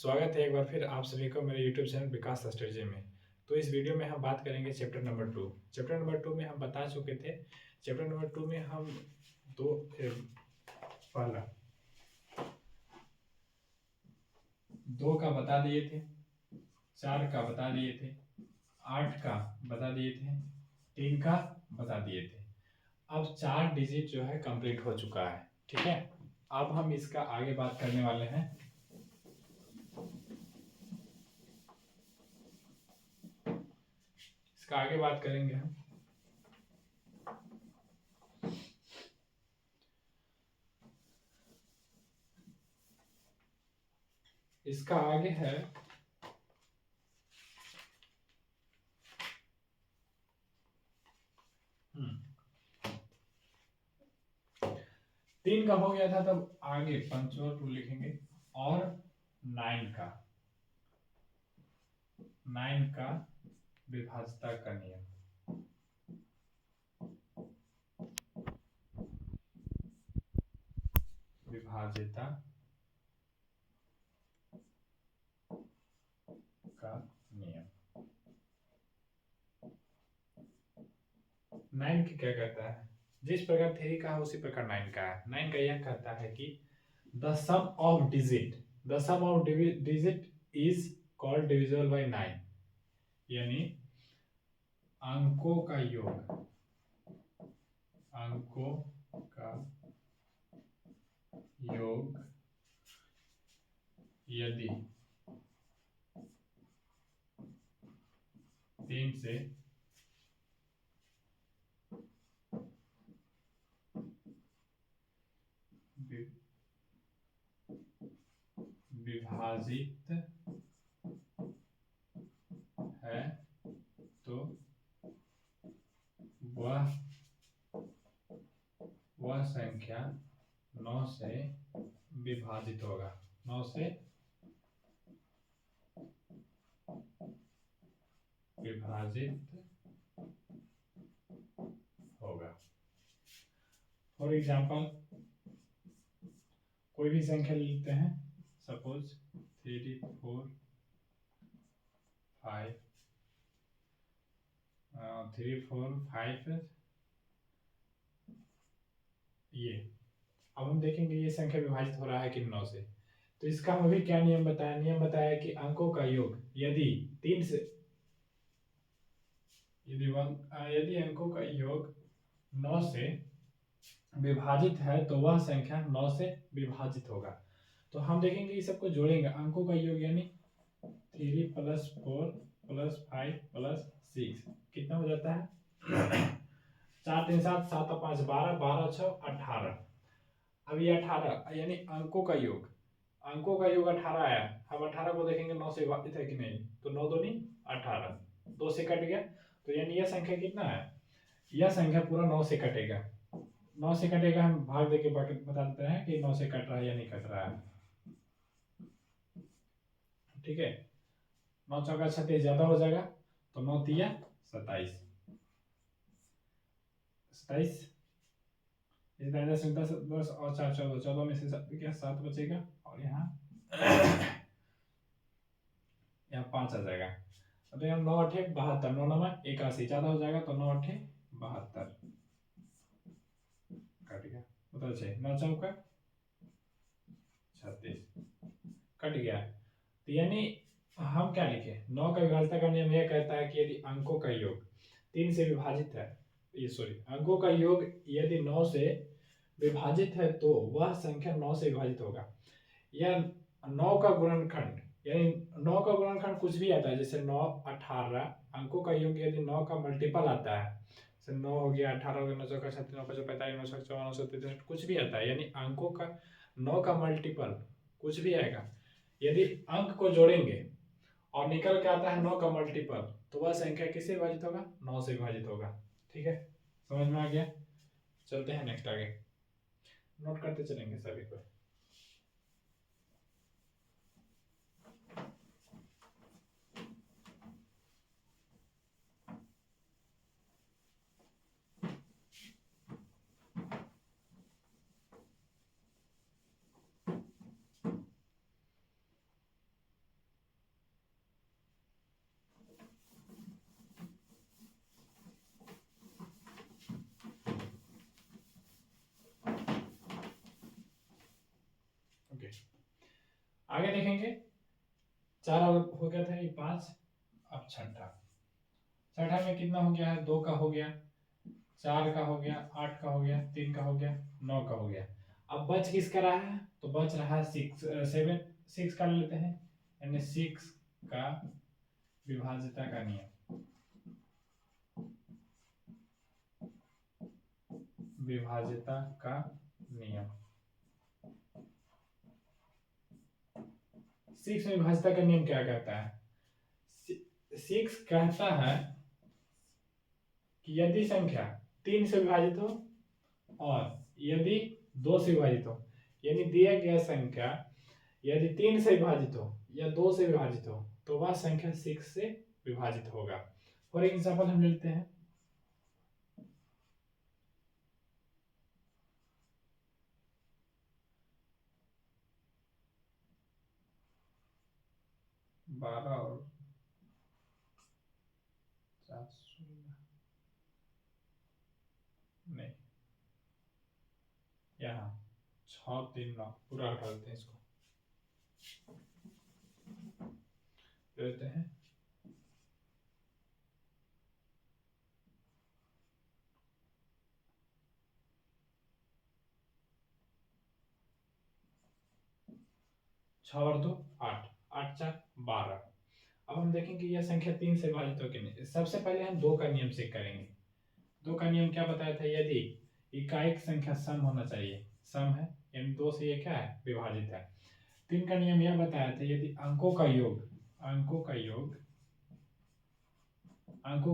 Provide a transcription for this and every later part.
स्वागत है एक बार फिर आप सभी को मेरे YouTube चैनल विकास स्ट्रेटजी में। तो इस वीडियो में हम बात करेंगे चैप्टर नंबर 2। चैप्टर नंबर 2 में हम बता चुके थे। चैप्टर नंबर 2 में हम पहला 2 का बता दिए थे, 4 का बता दिए थे, 8 का बता दिए थे, 3 का बता दिए थे। अब 4 डिजिट जो है कंप्लीट हो चुका है, ठीक है। अब हम इसका आगे बात करने वाले हैं। इसका आगे बात करेंगे हम। इसका आगे है 3 का हो गया था, तब आगे पंक्चुअल टू लिखेंगे और 9 का विभाज्यता का नियम। विभाज्यता का नियम 9 की क्या कहता है, जिस प्रकार 3 का है उसी प्रकार 9 का है। 9 का यह कहता है कि the sum of digit is called divisible by 9, यानी अंकों का योग यदि 3 से विभाजित है तो वह संख्या 9 से विभाजित होगा। 9 से विभाजित होगा। फॉर एग्जाम्पल कोई भी संख्या लेते हैं, सपोज 3 4 5 3 4 5 ये। अब हम देखेंगे ये संख्या विभाजित हो रहा है कि 9 से। तो इसका हम अभी क्या नियम बताया, कि अंकों का योग यदि 3 से यदि अंकों का योग 9 से विभाजित है तो वह संख्या 9 से विभाजित होगा। तो हम देखेंगे ये सबको जोड़ेंगे, अंकों का योग यानी 3 + 4 + 5 + 6 कितना हो जाता है 4 3 7 7 5 12 12 6 18। अब ये 18 यानी अंकों का योग 18 आया। अब 18 को देखेंगे 9 से विभाजित है कि नहीं, तो 9 दूनी 18, 2 से कट गया। तो यानी यह संख्या कितना है, यह संख्या पूरा 9 से कटेगा। 9 से कटेगा, हम भाग देके बता देते हैं कि 9 से कट रहा है या नहीं कट रहा है, ठीक है। 9 चौका 36 ज्यादा हो जाएगा, तो 9 तिया 27, 27 10 10 और 4 14, 14 में से 7 बचेगा और यहाँ 5 आ जाएगा। तो यहाँ 9 8 72, 9 9 81 ज्यादा हो जाएगा, तो 9 8 72 कट गया, बता 9 चौका 36 कट गया। तो यानी हम क्या लिखे, 9 का विभाज्यता का नियम यह कहता है कि यदि अंकों का योग 3 से विभाजित है, अंकों का योग यदि 9 से विभाजित है तो वह संख्या 9 से विभाजित होगा। यह 9 का गुणनखंड, यानी 9 का गुणनखंड कुछ भी आता है, जैसे 9 18, अंकों का योग यदि 9 का मल्टीपल आता है, जैसे 9 हो गया, 18 हो गया, 9 चौका 36, 9 5 45, 9 6 54, 9 63, कुछ भी आता है, यानी अंकों का 9 का मल्टीपल कुछ भी आएगा, यदि अंक को जोड़ेंगे और निकल के आता है 9 का मल्टीपल, तो वह संख्या किससे विभाजित होगा, 9 से विभाजित होगा। ठीक है, समझ में आ गया। चलते हैं नेक्स्ट आगे, नोट करते चलेंगे सभी को। आगे देखेंगे, 4 हो गया था, ये 5, अब छठा। छठा में कितना हो गया है, 2 का हो गया, 4 का हो गया, 8 का हो गया, 3 का हो गया, 9 का हो गया। अब बच किसका रहा है, तो बच रहा है 6 का ले लेते हैं, यानी 6 का विभाज्यता का नियम। विभाज्यता का नियम 6 में विभाज्यता का नियम क्या कहता है, 6 कहता है कि यदि संख्या 3 से विभाजित हो और यदि 2 से विभाजित हो, यानी दिया गया संख्या यदि 3 से विभाजित हो या 2 से विभाजित हो तो वह संख्या 6 से विभाजित होगा। फॉर एग्जाम्पल हम लेते हैं 12 और 416, नहीं, यहाँ 6 3 9 पूरा हटा देते हैं, इसको लेते हैं 6 और 2 8, 8 4 12। अब हम देखेंगे यह संख्या 3 से विभाजित हो कि नहीं। सबसे पहले हम 2 का नियम से करेंगे। 2 का नियम क्या बताया था, यदि इकाई संख्या सम होना चाहिए, सम है यानी 2 से ये क्या है, विभाजित है। 3 का नियम यह बताया था यदि अंकों का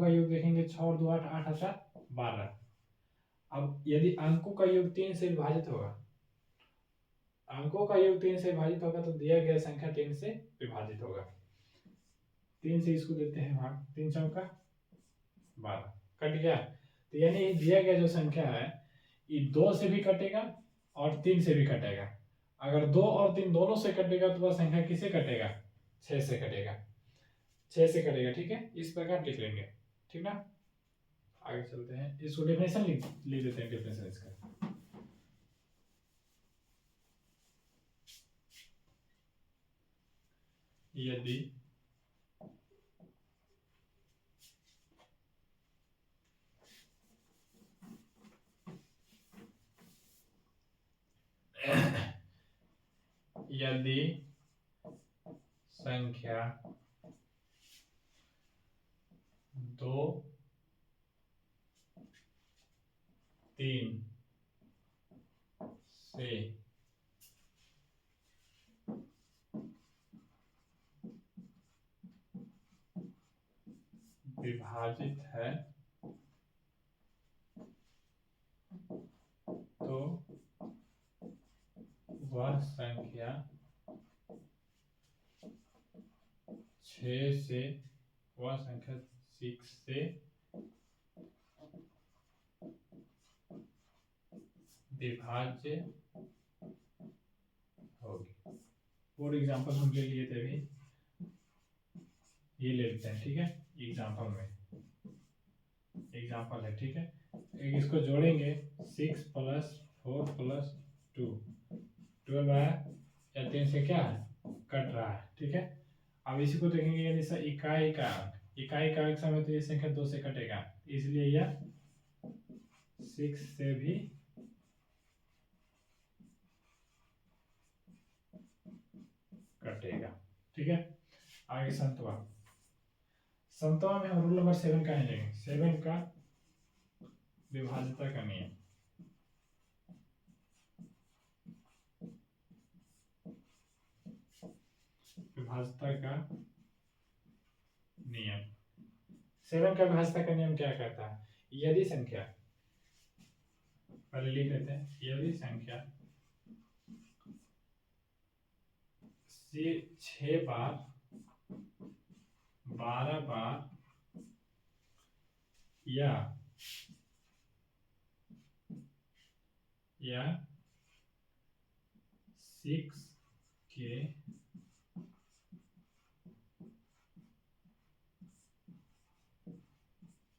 योग देखेंगे 6 और 2 8, 8 और 4 12। अब यदि अंकों का योग 3 से विभाजित होगा, तो दिया गया संख्या 3 से विभाजित होगा। 3 से इसको देते हैं भाग, 3 चौका 12, कट गया। तो यानी दिया गया जो संख्या है ये 2 से भी कटेगा और 3 से भी कटेगा। अगर 2 और 3 दोनों से कटेगा तो वह संख्या किससे कटेगा, 6 से कटेगा, 6 से कटेगा। ठीक है, इस प्रकार लिख लेंगे, ठीक ना। आगे चलते हैं, इसको डेफिनेशन लिख लेते हैं, डेफिनेशन इसका। यदि यदि संख्या 2 3 से विभाजित है तो वह संख्या 6 से विभाज्य होगी। फॉर एग्जाम्पल हम ले लिए थे अभी, ये ले लेते हैं, ठीक है। एग्जाम्पल है, ठीक है। एक इसको जोड़ेंगे, 6 + 4 + 2 12 आया, या 3 से क्या है, कट रहा है, ठीक है। अब इसी को देखेंगे, यानी इकाई का अंक समय तो ये संख्या 2 से कटेगा, इसलिए यह 6 से भी कटेगा, ठीक है। आगे संतवा में हम रूल नंबर 7 का लेंगे, 7 का विभाज्यता का नियम। विभाज्यता का नियम 7 का विभाज्यता का नियम क्या कहता है, यदि संख्या, पहले लिख लेते हैं, यदि संख्या 6 बार 12 बार या 6 के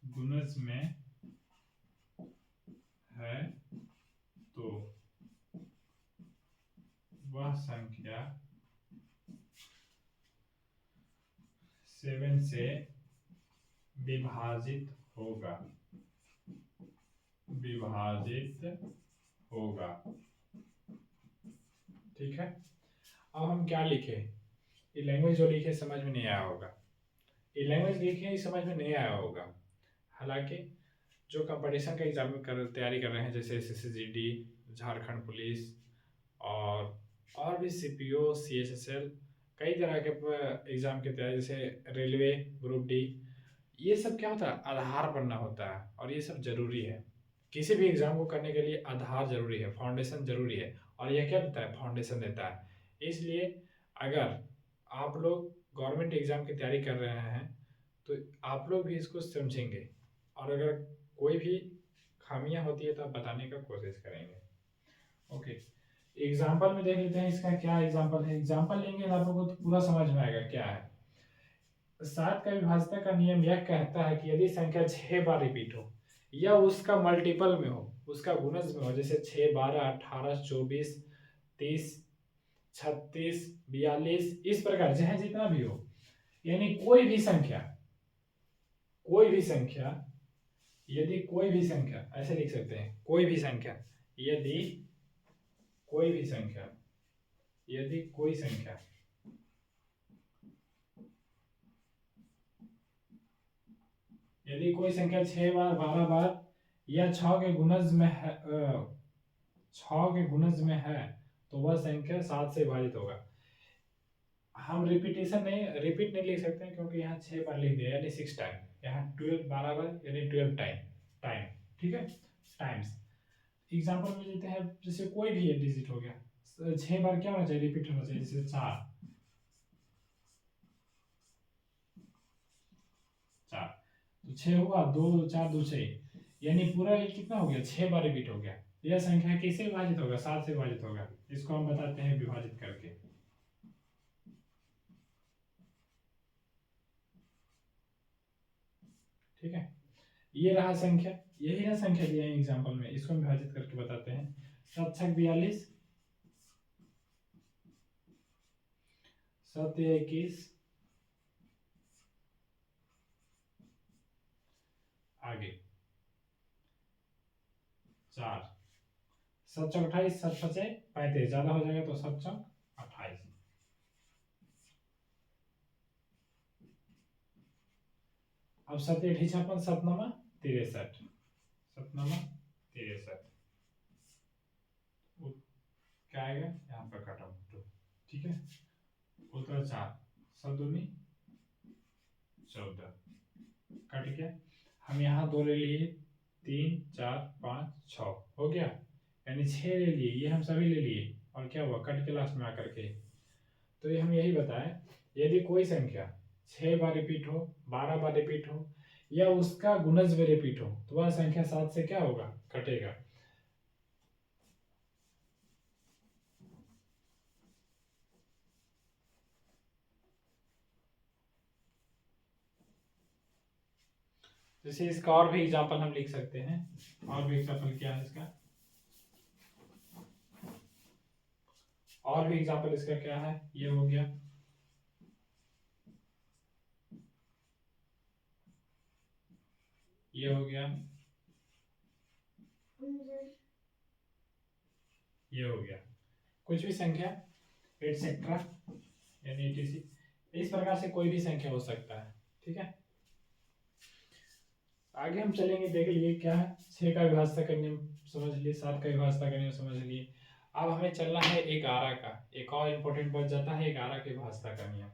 गुणज में है तो वह संख्या से विभाजित होगा, विभाजित होगा। ठीक है, अब हम क्या लिखे, ये लैंग्वेज जो लिखे समझ में नहीं आया होगा, ये लैंग्वेज लिखे ही समझ में नहीं आया होगा। हालांकि जो कंपटीशन का एग्जाम में तैयारी कर रहे हैं, जैसे SSCGD, झारखंड पुलिस और भी CPO, CHSL, कई तरह के एग्जाम की तैयारी, जैसे रेलवे, ग्रुप डी, ये सब क्या होता है, आधार बनना होता है, और ये सब जरूरी है। किसी भी एग्जाम को करने के लिए आधार जरूरी है, फाउंडेशन जरूरी है, और यह क्या देता है, फाउंडेशन देता है। इसलिए अगर आप लोग गवर्नमेंट एग्जाम की तैयारी कर रहे हैं तो आप लोग भी इसको समझेंगे, और अगर कोई भी खामियां होती है तो आप बताने का कोशिश करेंगे। ओके, एग्जाम्पल में देख लेते हैं इसका क्या एग्जाम्पल है। एग्जाम्पल लेंगे तो आप लोगों को तो पूरा समझ में आएगा क्या है। 7 का विभाज्यता का नियम यह कहता है कि यदि संख्या 6 बार रिपीट हो या उसका मल्टीपल में हो, उसका गुणज में हो, जैसे 6, 12, 18, 24, 30, 36, 42, इस प्रकार चाहे जितना भी हो, यानी कोई भी संख्या, यदि कोई भी संख्या, ऐसे लिख सकते हैं, कोई भी संख्या, यदि कोई भी संख्या, यदि कोई संख्या यदि कोई संख्या 6 बार, 12 बार या 6 के गुणज में है, 6 के गुणज में है, तो वह संख्या 7 से विभाजित होगा। हम रिपीट नहीं लिख सकते हैं, क्योंकि यहाँ 6 बार लिख दिया, यानी 6 टाइम, यहाँ 12 बार यानी 12 टाइम, ठीक है, टाइम्स। एग्जाम्पल में लेते हैं, जैसे कोई भी एक डिजिट हो गया, 6 बार क्या होना चाहिए, रिपीट होना चाहिए, जैसे 4, तो 6 हुआ, 2, 4, 2, 6, यानी पूरा ये कितना हो गया, 6 बार रिपीट हो गया। यह संख्या किससे विभाजित होगा, 7 से विभाजित होगा। इसको हम बताते हैं विभाजित करके। ठीक है, ये रहा संख्या, यही ना संख्या दिया है एग्जाम्पल में, इसको विभाजित करके बताते हैं। 7 छक 42, 7 21, आगे 4, 7 चौक 28, 7 पचे 35, ज्यादा हो जाएगा तो 7 चौक 28। अब 7 8 56, 7 9 63, 7 9 63, क्या आएगा यहाँ पर काटा 2, ठीक है, उत्तर 4, 7 दूनी 14, कट गया। हम यहाँ 2 ले लिए, 3 4 5 6 हो गया, यानी 6 ले लिए, ये हम सभी ले लिए, और क्या हुआ, कट के लास्ट में आकर के। तो ये हम यही बताएं, यदि कोई संख्या 6 बार रिपीट हो, 12 बार रिपीट हो, या उसका गुणज में रिपीट हो, तो वह संख्या 7 से क्या होगा, कटेगा। जैसे इसका और भी एग्जांपल हम लिख सकते हैं, और भी एग्जांपल क्या है इसका, और भी एग्जांपल इसका क्या है, ये हो गया, ये हो गया, ये हो गया, कुछ भी संख्या एटसेट्रा, यानी etc, इस प्रकार से कोई भी संख्या हो सकता है। ठीक है, आगे हम चलेंगे, देख लिए क्या है, 6 का विभाज्यता का नियम समझ लिए, 7 का विभाज्यता का नियम समझ लिए। अब हमें चलना है 11 का, एक और इम्पोर्टेंट बच जाता है 11 के विभाज्यता का नियम।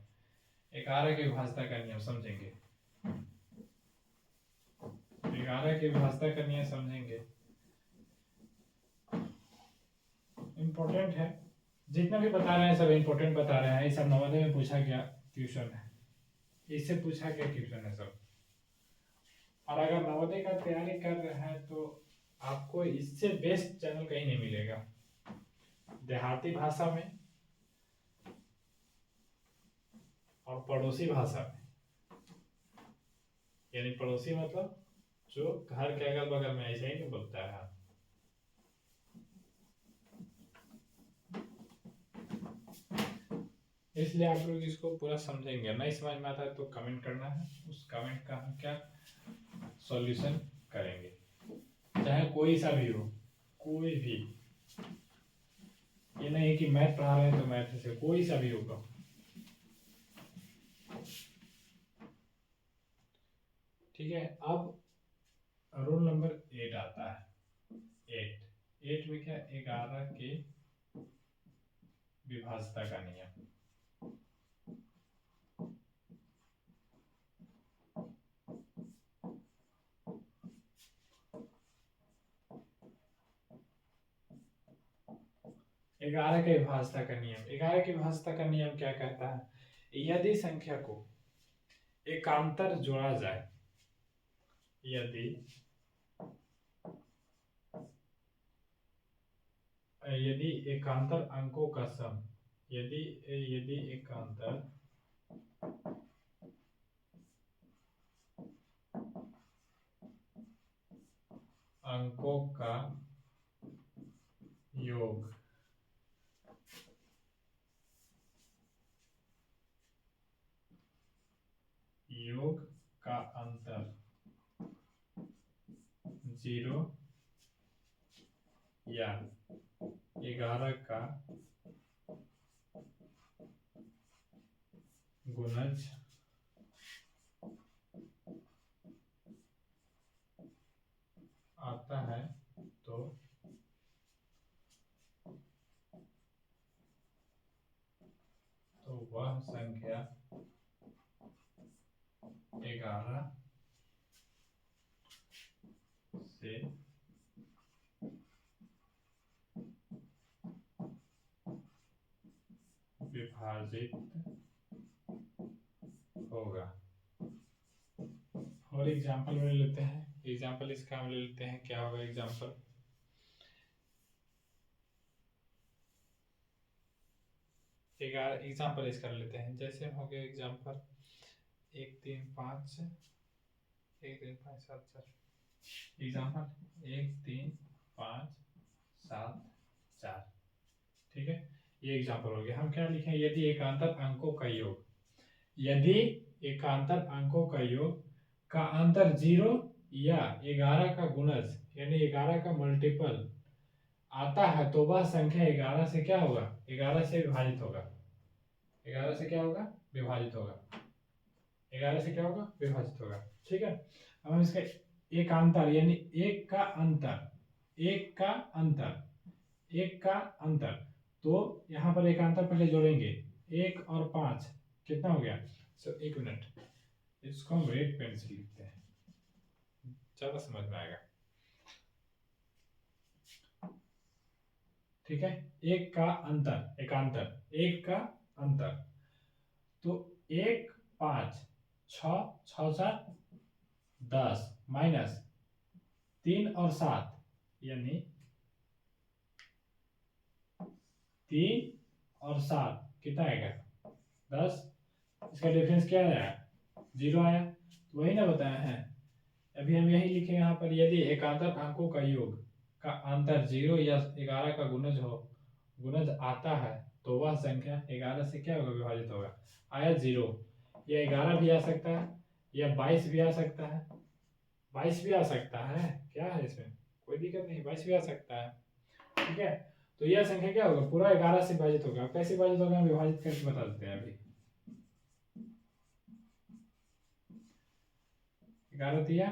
11 के विभाज्यता का नियम समझेंगे, 11 के विभाज्यता का नियम समझेंगे, इम्पोर्टेंट है, जितना भी बता रहे हैं सब इम्पोर्टेंट बता रहे हैं, ये सब नवोदय में पूछा गया क्वेश्चन है, इससे पूछा गया क्वेश्चन है सब। और अगर नवोदय का तैयारी कर रहे हैं तो आपको इससे बेस्ट चैनल कहीं नहीं मिलेगा। देहाती भाषा में और पड़ोसी भाषा में, यानी पड़ोसी मतलब जो घर के अगल बगल में, ऐसा ही नहीं बोलता है। इसलिए आप लोग इसको पूरा समझेंगे। नहीं समझ में आता है तो कमेंट करना है, उस कमेंट का हम क्या सॉल्यूशन करेंगे, चाहे कोई सा भी हो, कोई भी। ये नहीं कि मैथ पढ़ा रहे हैं तो मैथ से, कोई सा भी होगा। ठीक है, अब रोल नंबर 8 आता है। 8 में क्या, 11 के विभाज्यता का नियम। ग्यारह के विभाज्यता का नियम, 11 के विभाज्यता का नियम क्या कहता है, यदि संख्या को एकांतर जोड़ा जाए, यदि एकांतर अंकों का सम, यदि एकांतर अंकों का योग का अंतर 0 या 11 का गुणज आता है तो वह संख्या 11 से विभाजित होगा। और एग्जाम्पल में लेते हैं, एग्जाम्पल इसका हम ले लेते हैं, क्या होगा एग्जाम्पल, एग्जाम्पल इसका लेते हैं। जैसे हो गया एग्जाम्पल 1 3 5 1 3 5 7 4, एग्जाम्पल 1 3 5 7 4। ठीक है, ये एग्जाम्पल हो गया। हम क्या लिखें, यदि एकांतर अंकों का योग, यदि एकांतर अंकों का योग का अंतर 0 या 11 का गुणज यानी 11 का मल्टीपल आता है तो वह संख्या 11 से क्या होगा, 11 से विभाजित होगा। 11 से क्या होगा, विभाजित होगा। 11 से क्या होगा, विभाजित होगा। ठीक है, अब हम इसका एकांतर यानी एक का अंतर, एक का अंतर, एक का अंतर, तो यहाँ पर एकांतर पहले जोड़ेंगे, 1 और 5 कितना हो गया। एक मिनट, इसको हम रेड पेन से लिखते हैं, ज्यादा समझ में आएगा। ठीक है, एक का अंतर, एकांतर, एक का अंतर, तो 1 5 6 6 7 10 माइनस 3 और 7 यानी 3 और 7 कितना आएगा, 10। इसका डिफरेंस क्या आया, 0 आया। तो वही ना बताया है, अभी हम यही लिखे यहाँ पर, यदि एकांतर अंकों का योग का अंतर 0 या 11 का गुणज आता है तो वह संख्या 11 से क्या होगा, विभाजित होगा। आया 0, या 11 भी आ सकता है, या 22 भी आ सकता है, 22 भी आ सकता है, क्या है इसमें कोई दिक्कत नहीं, 22 भी आ सकता है। ठीक है, तो यह संख्या क्या होगा, पूरा 11 से विभाजित होगा। कैसे विभाजित होगा, हम विभाजित करके बता देते हैं। अभी 11 दिया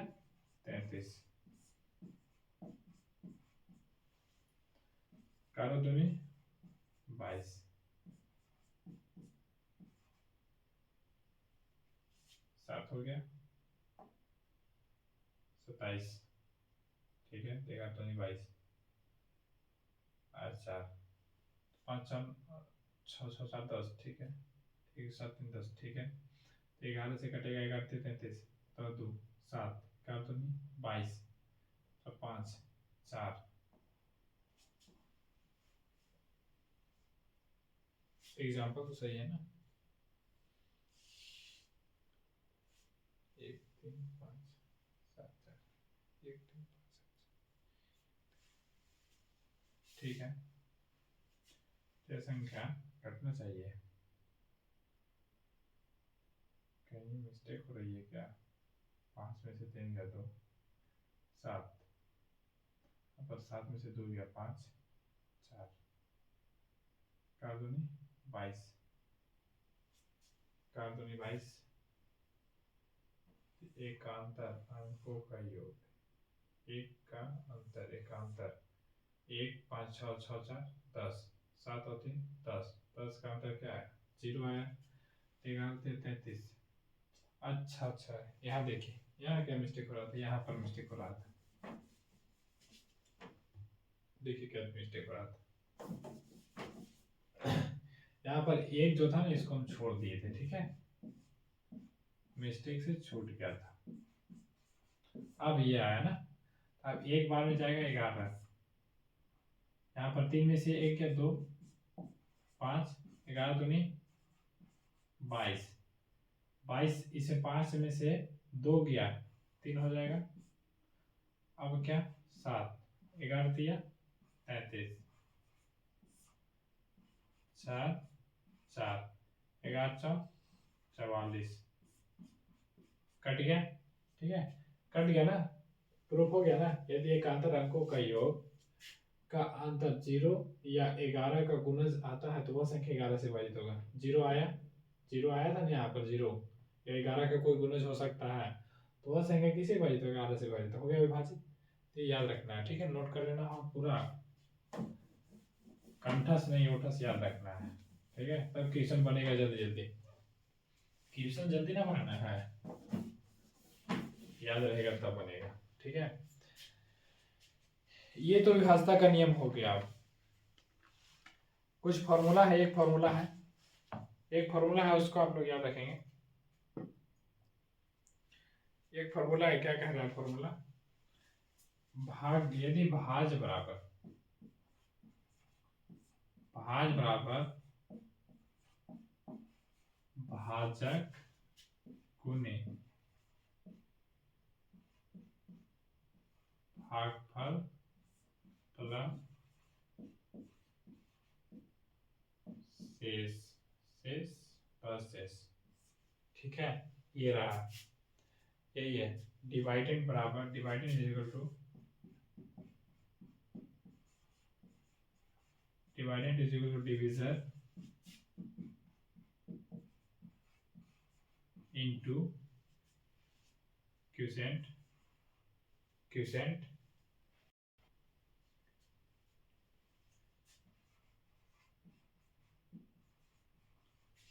33, 11 दूनी 22, 7 हो गया 27। ठीक है, 11 दूनी 22, 8 4 5 6 6 7 10। ठीक है, 1 7 3 10। ठीक है, 11 से कटेगा 11 33, तो 2 7, 11 दूनी 22, तो 5 4। एग्जाम्पल तो सही है ना, 1 3 5 7 4, 1 3 5 7। ठीक है, यह संख्या घटना चाहिए। कहीं मिस्टेक हो रही है क्या? 5 में से 3 गया 2, 7, पर 7 में से 2 गया 5, 4, 4 दूनी 22, 4 दूनी 22, एकांतर अंकों का योग, एक का अंतर एकांतर, 1 5 6 6 4 10, 7 और 3 10, 10 का अंतर क्या है? 0 आया, 11 33। अच्छा अच्छा, यहाँ देखिए, यहाँ क्या मिस्टेक हो रहा था, यहाँ पर मिस्टेक हो रहा था, देखिए क्या मिस्टेक हो रहा था। यहाँ पर एक जो था ना, इसको हम छोड़ दिए थे, ठीक है, मिस्टेक से छूट गया था। अब ये आया ना, अब एक बार में जाएगा 11, यहाँ पर 3 में से 1 या 2, 5, 11 दूनी 22, 22 इसे 5 में से 2 गया 3 हो जाएगा। अब क्या 7, 11 दिया 33, 4 4, 11 4 44, कट गया, ठीक है, कट गया ना, प्रूफ हो गया ना। यदि एकांतर अंकों का योग का अंतर 0 या 11 का गुणज आता है तो वह संख्या 11 से विभाजित होगा। 0 आया, 0 आया था ना यहाँ पर 0 या 11 का कोई गुणज हो सकता है तो वह संख्या किसे विभाजित होगा? 11 से विभाजित हो गया, विभाजित। तो याद रखना है, ठीक है, नोट कर लेना, हाँ पूरा कंठस नहीं ओठस याद रखना है, ठीक है, तब क्वेश्चन बनेगा जल्दी जल्दी, क्वेश्चन जल्दी ना बनाना है, याद रहेगा तब बनेगा, ठीक है। ये तो विभाजता का नियम हो गया। अब कुछ फॉर्मूला है, एक फॉर्मूला है, एक फॉर्मूला है, उसको आप लोग याद रखेंगे। एक फॉर्मूला है, क्या कह रहा है फॉर्मूला? भाग, यदि भाज बराबर भाजक गुने भागफल प्लस शेष, शेष प्लस शेष, ठीक है, ये रहा, यही है। डिवाइडेंड बराबर, dividend is equal to, dividend is equal to divisor into quotient, quotient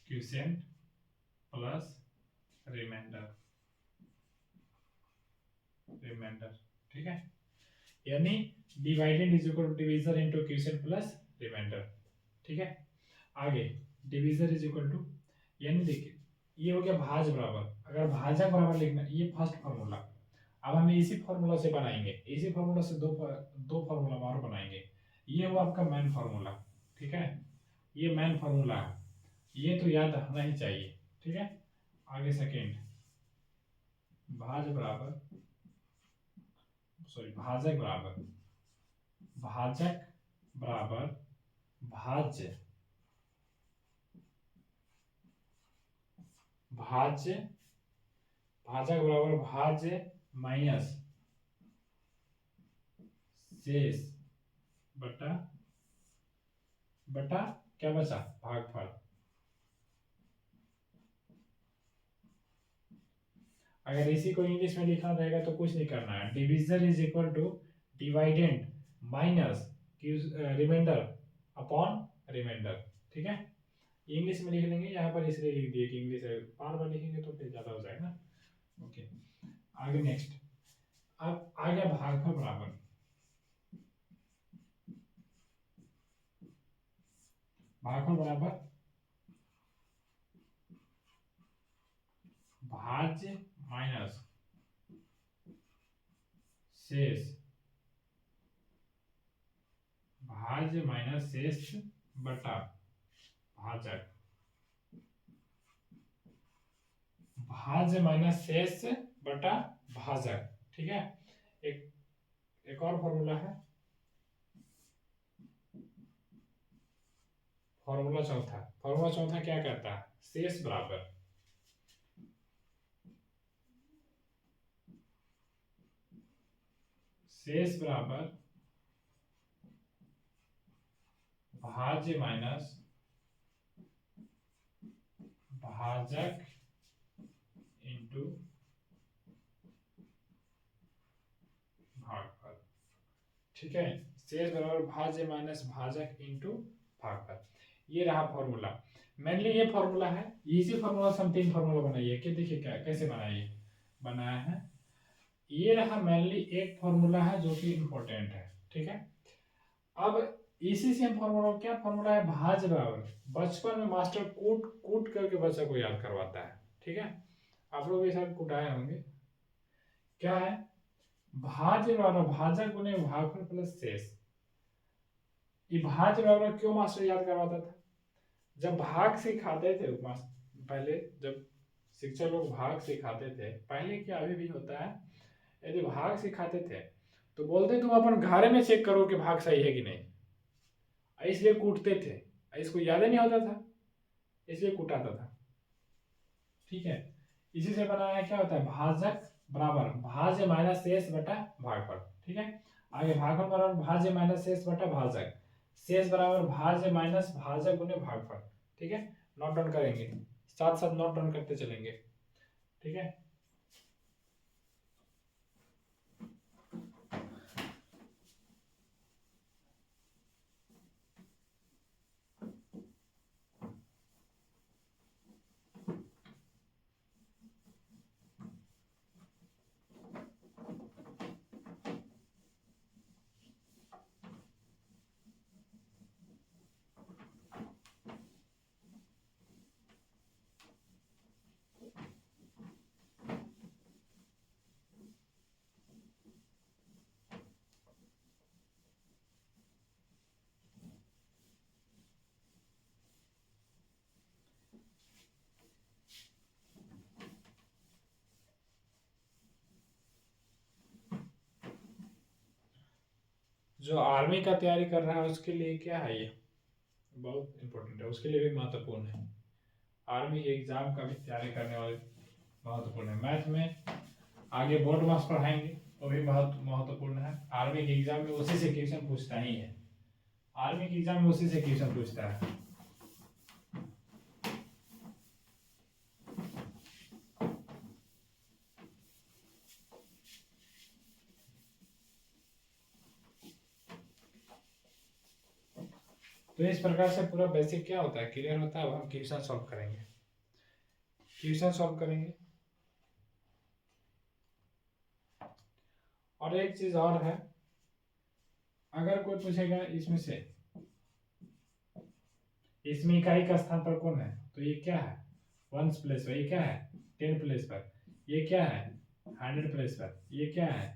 quotient plus remainder, remainder, ठीक है, यानी dividend is equal to divisor into quotient plus remainder, ठीक है। आगे डिवीजर इज इक्वल टू, यानी देखिए ये हो गया भाज बराबर, अगर भाजक बराबर लिखना, ये फर्स्ट फार्मूला, अब हम इसी फार्मूला से बनाएंगे, इसी फार्मूला से दो फार्मूला और बनाएंगे, ये हुआ आपका मेन फार्मूला, ठीक है, ये मेन फार्मूला है, ये तो याद रखना ही चाहिए, ठीक है। आगे सेकेंड, भाज बराबर, सॉरी भाजक बराबर, भाजक बराबर भाज्य, भाज्य, भाजक बराबर भाज्य माइनस शेष बटा, बटा क्या बचा? भागफल। अगर इसी को इंग्लिश में लिखना रहेगा तो कुछ नहीं करना है, division is equal to dividend minus remainder upon remainder, ठीक है। इंग्लिश में लिख लेंगे, यहाँ पर इसलिए लिख दिए कि इंग्लिश है, बार बार लिखेंगे तो फिर ज्यादा हो जाएगा ना। ओके, आगे नेक्स्ट, अब आ गया भागफल बराबर, भागफल बराबर भाज्य माइनस शेष, भाज्य माइनस शेष बटा भाजक, भाज्य माइनस शेष बटा भाजक, ठीक है। एक और फॉर्मूला है, फॉर्मूला चौथा क्या कहता है? शेष बराबर शेष बराबर भाज्य माइनस भाजक इंटू भागफल। ठीक है, शेष बराबर भाज्य माइनस भाजक इंटू भागफल, ये रहा फॉर्मूला। मेनली ये फॉर्मूला है, इसी फॉर्मूला से हम 3 फॉर्मूला बनाइए कि देखिए क्या कैसे बनाया है। ये रहा मेनली एक फॉर्मूला है जो कि इंपॉर्टेंट है। ठीक है, अब इसी से हम फॉर्मूला, क्या फॉर्मूला है, भाज्य बराबर, बचपन में मास्टर कूट कूट करके बच्चा को याद करवाता है। ठीक है, आप लोग ये सब कुटाए होंगे। क्या है, भाज्य बराबर भाजक गुने भागफल प्लस शेष। ये भाज्य बराबर क्यों मास्टर याद करवाता था, जब भाग सिखाते थे पहले, जब शिक्षक लोग भाग सिखाते थे, पहले क्या अभी भी होता है, यदि भाग सिखाते थे तो बोलते तुम अपन घर में चेक करो कि भाग सही है कि नहीं, इसलिए कूटते थे, इसको याद ही नहीं होता था इसलिए कूटाता था। ठीक है, इसी से बनाया क्या होता है, भाजक बराबर भाज्य माइनस शेष बटा भागफल। ठीक है, आगे भागफल बराबर भाज्य माइनस शेष बटा भाजक, शेष बराबर भाज्य माइनस भाजक गुने भागफल। ठीक है, नोट डाउन करेंगे, साथ साथ नोट डाउन करते चलेंगे। ठीक है, जो आर्मी का तैयारी कर रहा है उसके लिए क्या है, ये बहुत इंपॉर्टेंट है, उसके लिए भी महत्वपूर्ण है। आर्मी के एग्जाम का भी तैयारी करने वाले महत्वपूर्ण है। मैथ में आगे बोर्ड मार्क्स पढ़ाएंगे वो भी बहुत महत्वपूर्ण है। आर्मी के एग्जाम में उसी से क्वेश्चन पूछता ही है, आर्मी के एग्जाम में उसी से क्वेश्चन पूछता है। तो इस प्रकार से पूरा बेसिक क्या होता है क्लियर होता है। अब हम क्वेश्चन सॉल्व करेंगे, क्वेश्चन सॉल्व करेंगे। और एक चीज और है, अगर कोई पूछेगा इसमें से इसमें इकाई का स्थान पर कौन है, तो ये क्या है, 1 प्लेस पर, ये क्या है 10 प्लेस पर, ये क्या है 100 प्लेस पर, ये क्या है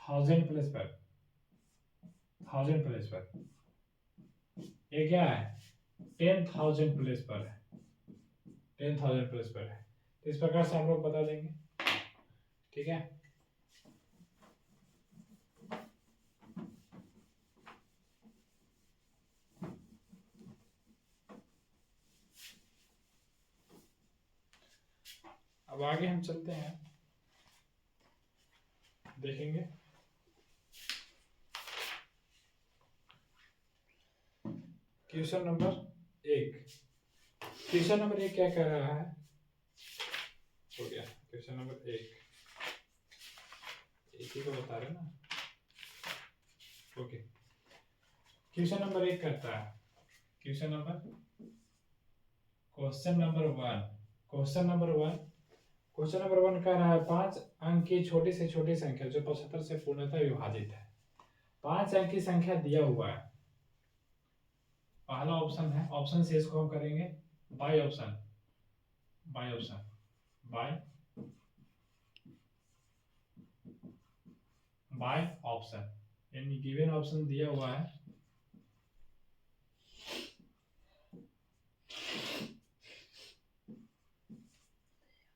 1000 प्लेस पर, 1000 प्लेस पर, ये क्या है 10,000 प्लेस पर है, 10,000 प्लेस पर है। तो इस प्रकार से हम लोग बता देंगे। ठीक है, अब आगे हम चलते हैं, देखेंगे क्वेश्चन नंबर 1। क्वेश्चन नंबर 1 क्या कह रहा है, हो गया क्वेश्चन नंबर 1, एक ही को बता रहे ना। ओके, क्वेश्चन नंबर 1 कहता है, क्वेश्चन नंबर 1, क्वेश्चन नंबर 1 कह रहा है 5 अंक की छोटी से छोटी संख्या जो 75 से पूर्णतः विभाजित है। 5 अंक की संख्या दिया हुआ है, पहला ऑप्शन है, ऑप्शन से इसको हम करेंगे by option, by option, by option, यानी गिवन ऑप्शन दिया हुआ है,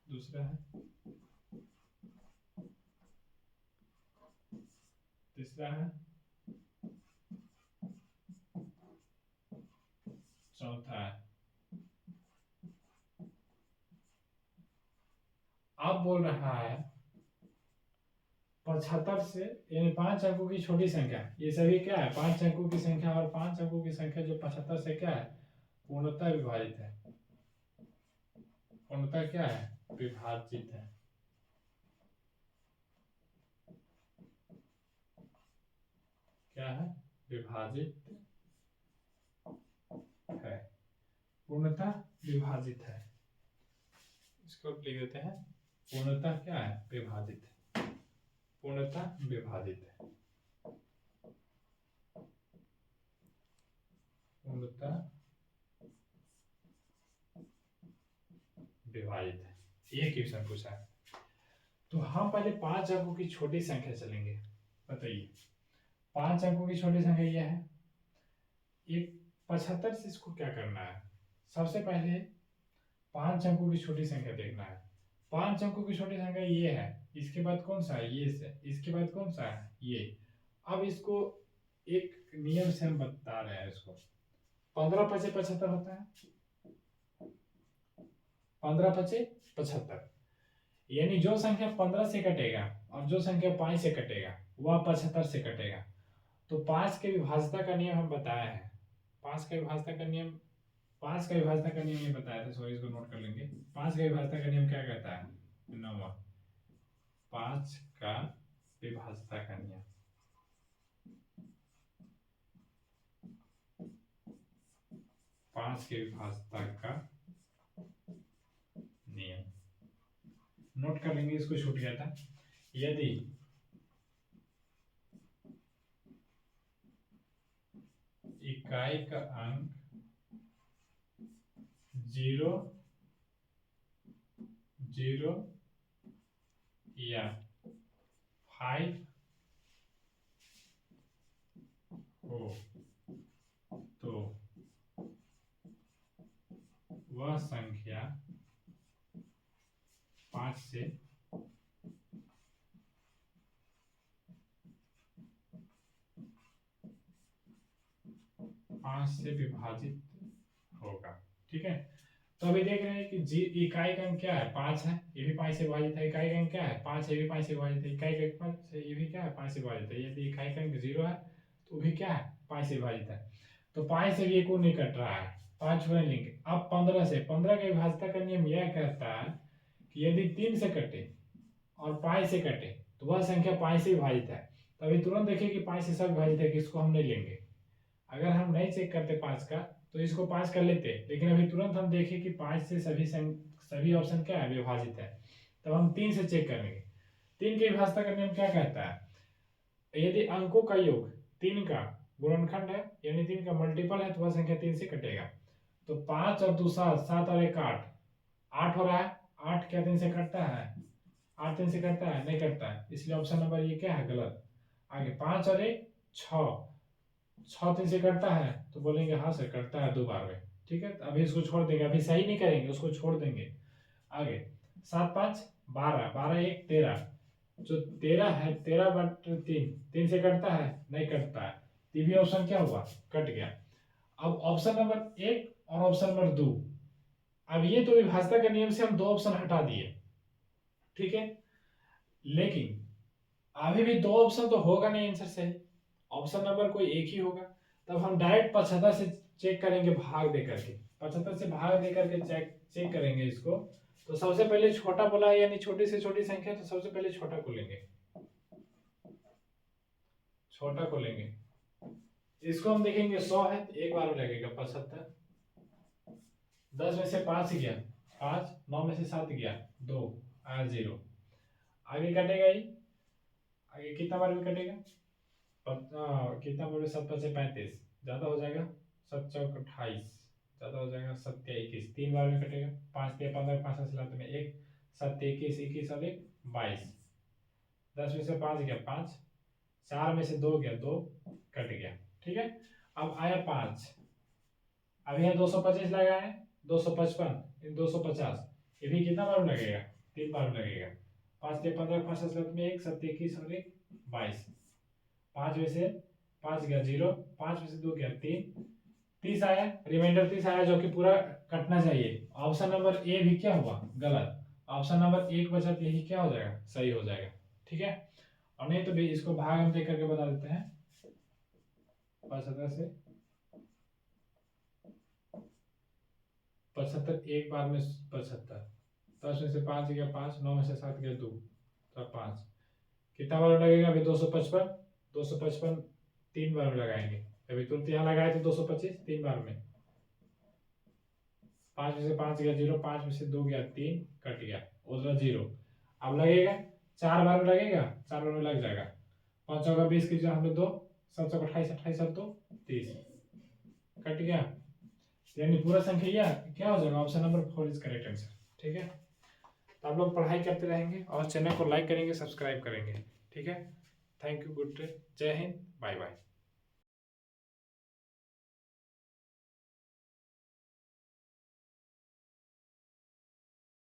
दूसरा है, तीसरा है, चौथा है। अब बोल रहा है 75 से, यानी 5 अंकों की छोटी संख्या, ये सभी क्या है 5 अंकों की संख्या, और 5 अंकों की संख्या जो 75 से क्या है पूर्णतः विभाजित है, पूर्णतः क्या है विभाजित है। क्या है विभाजित है, पूर्णतः विभाजित है। इसको लिख देते हैं पूर्णतः क्या है विभाजित है, पूर्णतः विभाजित है, पूर्णतः विभाजित है। ये क्वेश्चन पूछा है। तो हम पहले 5 अंकों की छोटी संख्या चलेंगे। बताइए 5 अंकों की छोटी संख्या यह है, एक 75 से इसको क्या करना है, सबसे पहले 5 अंकों की छोटी संख्या देखना है। 5 अंकों की छोटी संख्या ये है, इसके बाद कौन सा है ये से, इसके बाद कौन सा है ये। अब इसको एक नियम से हम बता रहे हैं, इसको 15 पचे 75 होता है, 15 पचे 75, यानी जो संख्या 15 से कटेगा और जो संख्या 5 से कटेगा वह 75 से कटेगा। तो 5 के विभाज्यता का नियम हम बताया है, 5 का विभाज्यता का नियम, 5 का विभाज्यता का नियम ये बताया था, सॉरी इसको नोट कर लेंगे। 5 का विभाज्यता का नियम क्या कहता है, 5 का विभाज्यता का नियम, 5 के विभाज्यता का नियम नोट कर लेंगे, इसको छूट गया था। यदि इकाई का अंक 0, 0 या 5 हो तो वह संख्या 5 से विभाजित होगा। ठीक है, तो अभी देख रहे हैं कि इकाई का अंक क्या है 5 है, ये भी 5 से विभाजित है। इकाई का अंक क्या है 5 है, ये भी 5 से विभाजित है। इकाई का अंक 5 है, ये भी क्या है 5 से विभाजित है। यदि इकाई का अंक 0 है तो भी क्या है 5 से विभाजित है। तो 5 से भी एक नहीं कट रहा है, 5 छोड़ लेंगे। अब 15 से, 15 का विभाज्यता का नियम यह कहता है कि यदि 3 से कटे और 5 से कटे तो वह संख्या 5 से विभाजित है। तो अभी तुरंत देखिए कि 5 से सब विभाजित है, किसको हम नहीं लेंगे। अगर हम नहीं चेक करते 5 का तो इसको 5 कर लेते, लेकिन अभी तुरंत हम देखें कि 5 से सभी ऑप्शन क्या है विभाजित है, तब हम 3 से चेक करेंगे। 3 के विभाज्यता का नियम क्या कहता है, यदि अंकों का योग 3 का गुणनखंड है, यानी 3 का मल्टीपल है, तो वह संख्या 3 से कटेगा। तो 5 और 2 7, 7 और 1 8, 8 हो रहा है। 8 क्या 3 से कटता है, 8 3 से कटता है नहीं कटता है, इसलिए ऑप्शन नंबर ये क्या है गलत। आगे 5 और 1 6, 6 3 से कटता है, तो बोलेंगे हाँ सर कटता है 2 बार में। ठीक है, अभी इसको छोड़ देंगे, अभी सही नहीं करेंगे, उसको छोड़ देंगे। आगे 7 5 12, 12 1 13, जो 13 है 13/3, 3 से कटता है नहीं कटता है, ये भी ऑप्शन क्या हुआ कट गया। अब ऑप्शन नंबर 1 और ऑप्शन नंबर 2, अब ये तो विभाज्यता के नियम से हम 2 ऑप्शन हटा दिए। ठीक है, लेकिन अभी भी 2 ऑप्शन तो होगा नहीं आंसर सही, ऑप्शन नंबर कोई एक ही होगा। तब हम डायरेक्ट 75 से चेक करेंगे भाग दे करके, 75 से भाग दे करके चेक करेंगे इसको। तो सबसे पहले छोटा बोला है, यानी छोटी से छोटी संख्या, तो सबसे पहले छोटा को लेंगे, छोटा को लेंगे। इसको हम देखेंगे 100 है तो एक बार में लगेगा 75, 10 में से 5 गया 5, 9 में से 7 गया 2, आया 0। आगे कटेगा ही, आगे कितना बार में कटेगा, कितना बार में 7 5 से 35, ज्यादा हो जाएगा 7 चौक 28, ज्यादा हो जाएगा 7 21, 3 बार में कटेगा। 5 3 15, 5 7 में 1, 7 21 21 और 1 22, 10 में से 5 गया 5, 4 में से 2 गया 2, कट गया। ठीक है, अब आया 5, अब यहाँ 225 लगा है, 255 250, ये भी कितना बार लगेगा 3 बार लगेगा। 5 3 15, 5 7 में 1, 7 21 और 1 22, 5 में से 5 गया 0, 5 में से 2 गया 3, 30 आया, रिमाइंडर 30 आया, जो कि पूरा कटना चाहिए। ऑप्शन नंबर ए भी क्या हुआ गलत, ऑप्शन नंबर 1 बचा, यही क्या हो जाएगा सही हो जाएगा। ठीक है, और नहीं तो भी इसको भाग हम देख करके बता देते हैं। 75 से 75 एक बार में 75, 10 में से 5 गया 5, 9 में से 7 गया 2, तो 5 कितना बार लगेगा अभी 255, 255 3 बार में लगाएंगे। अभी तुरंत यहाँ लगाए तो 225 3 बार में, 5 में से 5 गया 0, 5 में से 2 गया 3, कट गया उधर 0। अब लगेगा 4 बार में लगेगा, 4 बार में लग जाएगा। 5 चौका 20 कीजिए हम लोग 2, 7 चौका 28, 28 7 2 30, कट गया। यानी पूरा संख्या क्या हो जाएगा, option number 4 is correct answer. ठीक है, तो आप लोग पढ़ाई करते रहेंगे और चैनल को लाइक करेंगे, सब्सक्राइब करेंगे। ठीक है, थैंक यू, गुड डे, जय हिंद, बाय बाय।